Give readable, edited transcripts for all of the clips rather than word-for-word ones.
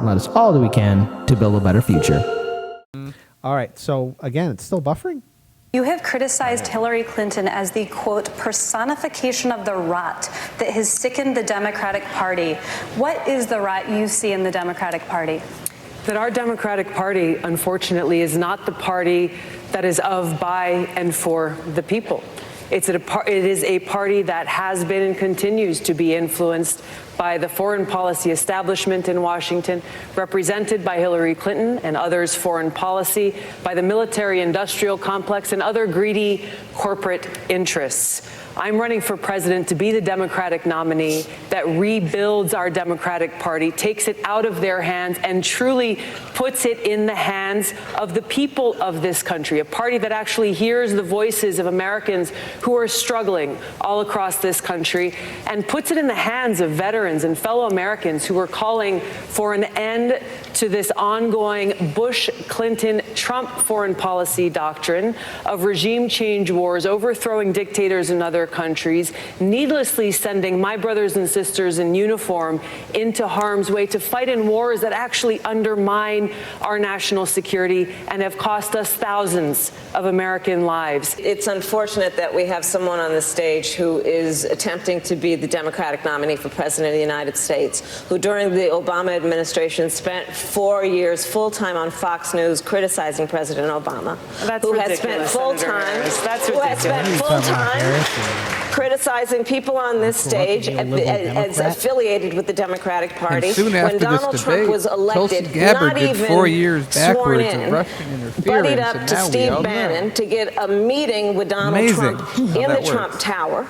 and let us all do we can to build a better future. All right. So again, it's still buffering. You have criticized Hillary Clinton as the, quote, personification of the rot that has sickened the Democratic Party. What is the rot you see in the Democratic Party? That our Democratic Party, unfortunately, is not the party that is of, by, and for the people. It is a party that has been and continues to be influenced by the foreign policy establishment in Washington, represented by Hillary Clinton and others' foreign policy, by the military-industrial complex and other greedy corporate interests. I'm running for president to be the Democratic nominee that rebuilds our Democratic Party, takes it out of their hands, and truly puts it in the hands of the people of this country, a party that actually hears the voices of Americans who are struggling all across this country, and puts it in the hands of veterans and fellow Americans who are calling for an end to this ongoing Bush-Clinton-Trump foreign policy doctrine of regime change wars, overthrowing dictators in other countries, needlessly sending my brothers and sisters in uniform into harm's way to fight in wars that actually undermine our national security and have cost us thousands of American lives. It's unfortunate that we have someone on the stage who is attempting to be the Democratic nominee for president of the United States, who during the Obama administration spent 4 years full-time on Fox News criticizing President Obama, who has spent full-time criticizing people on this stage as affiliated with the Democratic Party. And soon after when Donald this Trump debate, was elected, Tulsi Gabbard not did even 4 years backwards sworn in, of Russian interference. buddied up and to now we Steve all know. Bannon to get a meeting with Donald Amazing Trump how in that the Trump works. Tower,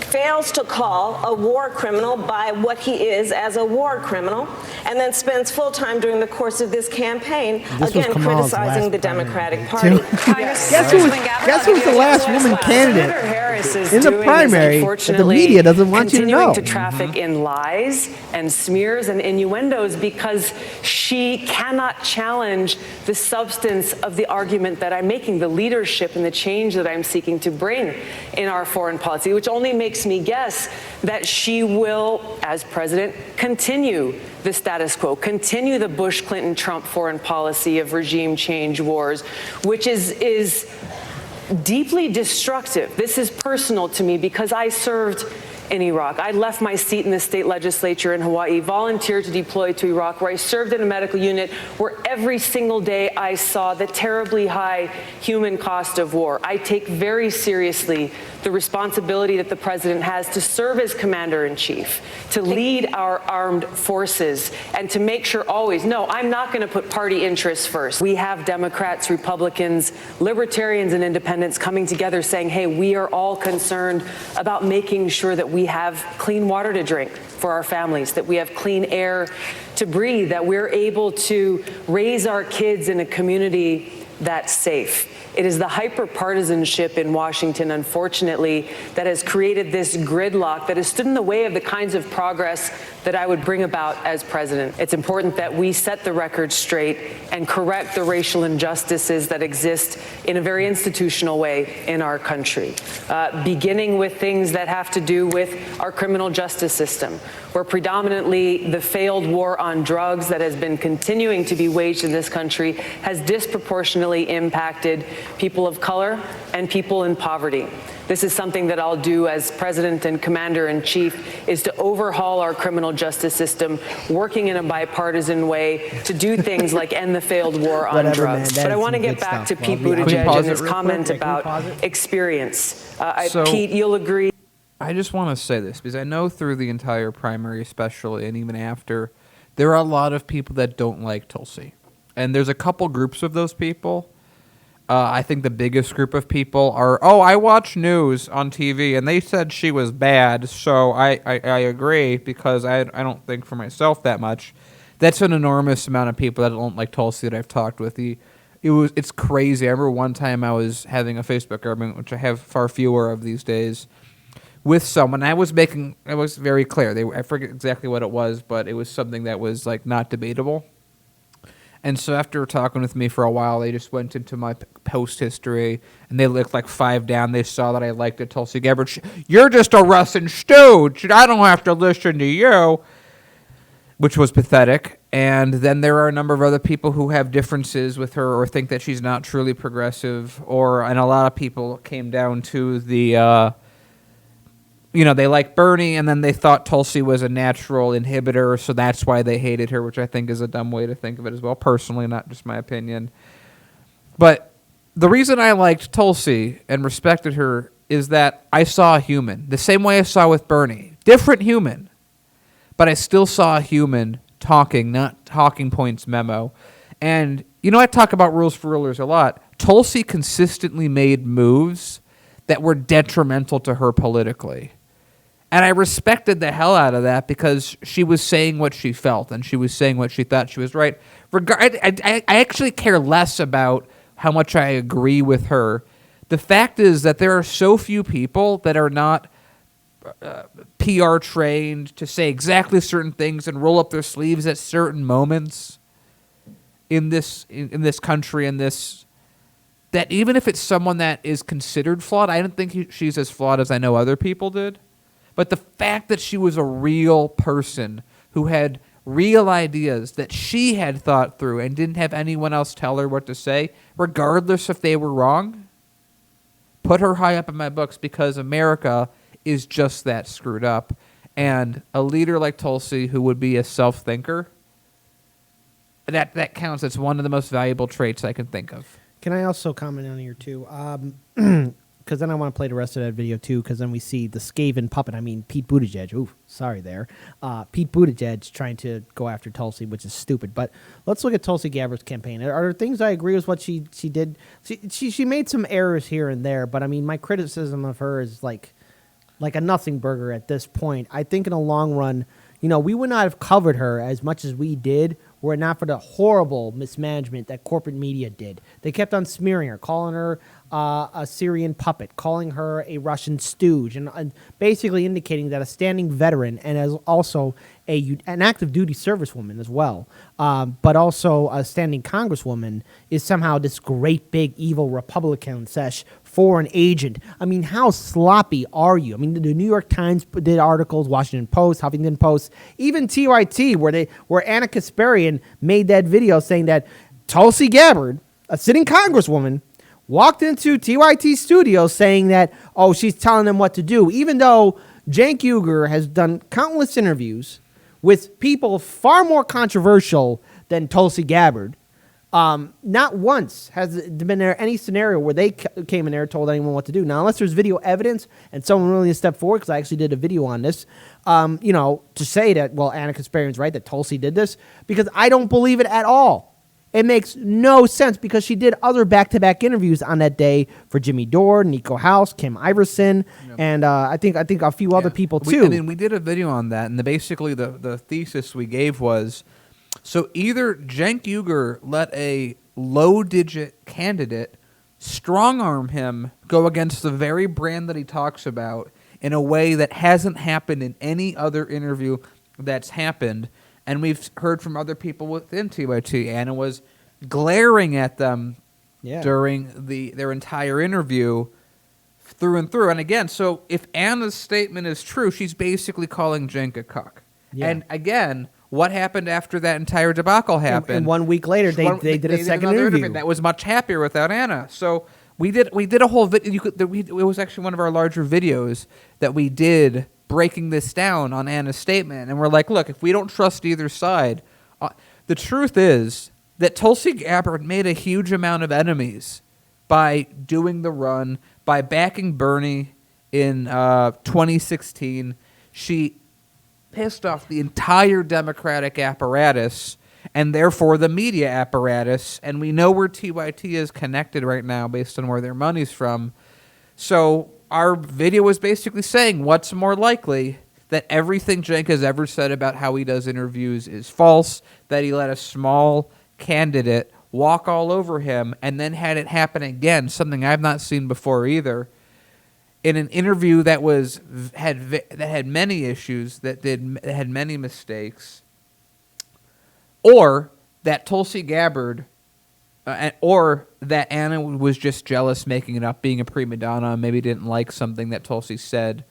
fails to call a war criminal by what he is as a war criminal, and then spends full time during the course of this campaign, again, criticizing the Democratic Party. Guess who was the last woman candidate in the primary that the media doesn't want you to know? Continuing to traffic in lies and smears and innuendos because she cannot challenge the substance of the argument that I'm making, the leadership and the change that I'm seeking to bring in our foreign policy, which only makes me guess that she will, as president, continue the status quo, continue the Bush-Clinton-Trump foreign policy of regime change wars, which is deeply destructive. This is personal to me because I served in Iraq. I left my seat in the state legislature in Hawaii, volunteered to deploy to Iraq, where I served in a medical unit where every single day I saw the terribly high human cost of war. I take very seriously the responsibility that the president has to serve as commander-in-chief, to lead our armed forces, and to make sure always, no, I'm not going to put party interests first. We have Democrats, Republicans, libertarians, and independents coming together saying, hey, we are all concerned about making sure that we have clean water to drink for our families, that we have clean air to breathe, that we're able to raise our kids in a community that's safe. It is the hyper-partisanship in Washington, unfortunately, that has created this gridlock that has stood in the way of the kinds of progress that I would bring about as president. It's important that we set the record straight and correct the racial injustices that exist in a very institutional way in our country, beginning with things that have to do with our criminal justice system, where predominantly the failed war on drugs that has been continuing to be waged in this country has disproportionately impacted people of color and people in poverty. This is something that I'll do as president and commander-in-chief, is to overhaul our criminal justice system, working in a bipartisan way to do things like end the failed war on drugs. But I want to get back to Pete Buttigieg and his comment about experience. Pete, you'll agree. I just want to say this because I know through the entire primary, especially, and even after, there are a lot of people that don't like Tulsi. And there's a couple groups of those people. I think the biggest group of people are, I watch news on TV, and they said she was bad, so I agree, because I don't think for myself that much. That's an enormous amount of people that don't like Tulsi that I've talked with. It's crazy. I remember one time I was having a Facebook argument, which I have far fewer of these days, with someone. I was very clear. I forget exactly what it was, but it was something that was like not debatable. And so after talking with me for a while, they just went into my post history, and they looked like 5 down. They saw that I liked it. Tulsi Gabbard, you're just a Russian stooge. I don't have to listen to you. which was pathetic. And then there are a number of other people who have differences with her or think that she's not truly progressive. And a lot of people came down to the, they like Bernie, and then they thought Tulsi was a natural inhibitor, so that's why they hated her, which I think is a dumb way to think of it as well, personally, not just my opinion. But the reason I liked Tulsi and respected her is that I saw a human, the same way I saw with Bernie. Different human. But I still saw a human talking, not talking points memo. And, I talk about rules for rulers a lot. Tulsi consistently made moves that were detrimental to her politically. And I respected the hell out of that because she was saying what she felt and she was saying what she thought she was right. I actually care less about how much I agree with her. The fact is that there are so few people that are not PR trained to say exactly certain things and roll up their sleeves at certain moments in this country, that even if it's someone that is considered flawed, I don't think she's as flawed as I know other people did. But the fact that she was a real person who had real ideas that she had thought through and didn't have anyone else tell her what to say, regardless if they were wrong, put her high up in my books because America is just that screwed up. And a leader like Tulsi, who would be a self-thinker, that counts. It's one of the most valuable traits I can think of. Can I also comment on here, too? Because then I want to play the rest of that video, too, because then we see the Skaven puppet. I mean, Pete Buttigieg. Ooh, sorry there. Pete Buttigieg trying to go after Tulsi, which is stupid. But let's look at Tulsi Gabbard's campaign. Are there things I agree with what she did? She made some errors here and there, but, I mean, my criticism of her is like a nothing burger at this point. I think in the long run, we would not have covered her as much as we did were it not for the horrible mismanagement that corporate media did. They kept on smearing her, calling her a Syrian puppet, calling her a Russian stooge, and basically indicating that a standing veteran and as also an active duty servicewoman as well, but also a standing congresswoman is somehow this great big evil Republican / foreign agent. I mean, how sloppy are you? I mean, the New York Times did articles, Washington Post, Huffington Post, even TYT, where Anna Kasparian made that video saying that Tulsi Gabbard, a sitting congresswoman, walked into TYT studios saying that, she's telling them what to do, even though Cenk Uygur has done countless interviews with people far more controversial than Tulsi Gabbard. Not once has been there any scenario where they came in there and told anyone what to do. Now, unless there's video evidence and someone willing to step forward, because I actually did a video on this, to say that, Anna Kasparian's right, that Tulsi did this, because I don't believe it at all. It makes no sense because she did other back-to-back interviews on that day for Jimmy Dore, Nico House, Kim Iverson, and I think a few other people too. We did a video on that, and basically the thesis we gave was, so either Cenk Uygur let a low-digit candidate strong-arm him, go against the very brand that he talks about in a way that hasn't happened in any other interview that's happened. And we've heard from other people within TYT. Anna was glaring at them during their entire interview through and through. And again, so if Anna's statement is true, she's basically calling Cenk a cuck. Yeah. And again, what happened after that entire debacle happened? And 1 week later, they did a second interview that was much happier without Anna. So we did a whole video. It was actually one of our larger videos that we did breaking this down on Anna's statement. And we're like, look, if we don't trust either side, the truth is that Tulsi Gabbard made a huge amount of enemies by doing the run, by backing Bernie in 2016. She pissed off the entire Democratic apparatus and therefore the media apparatus. And we know where TYT is connected right now based on where their money's from. So our video was basically saying what's more likely, that everything Cenk has ever said about how he does interviews is false, that he let a small candidate walk all over him and then had it happen again, something I've not seen before either, in an interview that had many issues, that had many mistakes, or that Tulsi Gabbard or that Anna was just jealous, making it up, being a prima donna, maybe didn't like something that Tulsi said.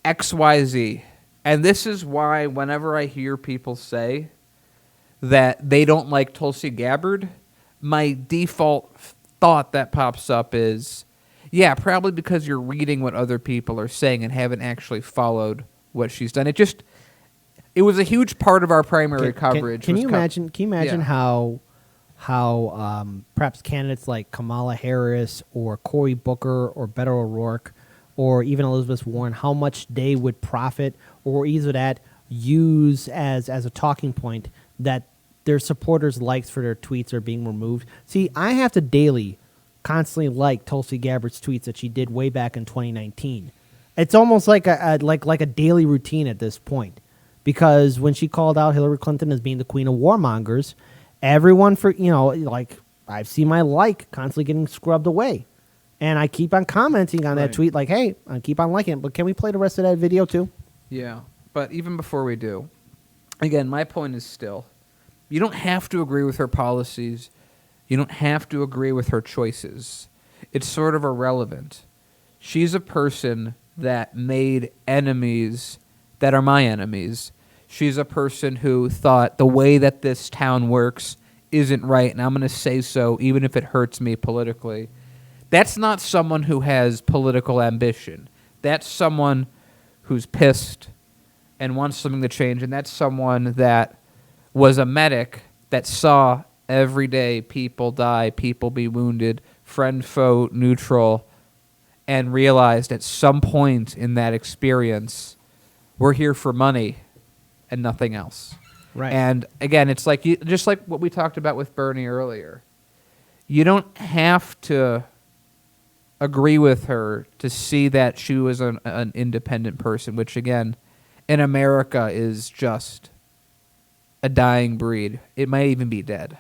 XYZ. And this is why whenever I hear people say that they don't like Tulsi Gabbard, my default thought that pops up is, yeah, probably because you're reading what other people are saying and haven't actually followed what she's done. It was a huge part of our primary coverage. Can you imagine? Can you imagine Yeah. how perhaps candidates like Kamala Harris or Cory Booker or Beto O'Rourke or even Elizabeth Warren, how much they would profit or either that use as a talking point that their supporters' likes for their tweets are being removed? See, I have to daily constantly like Tulsi Gabbard's tweets that she did way back in 2019. It's almost like a daily routine at this point, because when she called out Hillary Clinton as being the queen of warmongers, everyone I've seen my like constantly getting scrubbed away, and I keep on commenting on that Right. tweet like, hey, I keep on liking it. But can we play the rest of that video too? Yeah, but even before we do, again, my point is still, you don't have to agree with her policies. You don't have to agree with her choices. It's sort of irrelevant. She's a person that made enemies that are my enemies. She's a person who thought the way that this town works isn't right, and I'm going to say so even if it hurts me politically. That's not someone who has political ambition. That's someone who's pissed and wants something to change, and that's someone that was a medic that saw every day people die, people be wounded, friend, foe, neutral, and realized at some point in that experience, we're here for money and nothing else. Right. And again, it's like just like what we talked about with Bernie earlier. You don't have to agree with her to see that she was an independent person, which again, in America is just a dying breed. It might even be dead.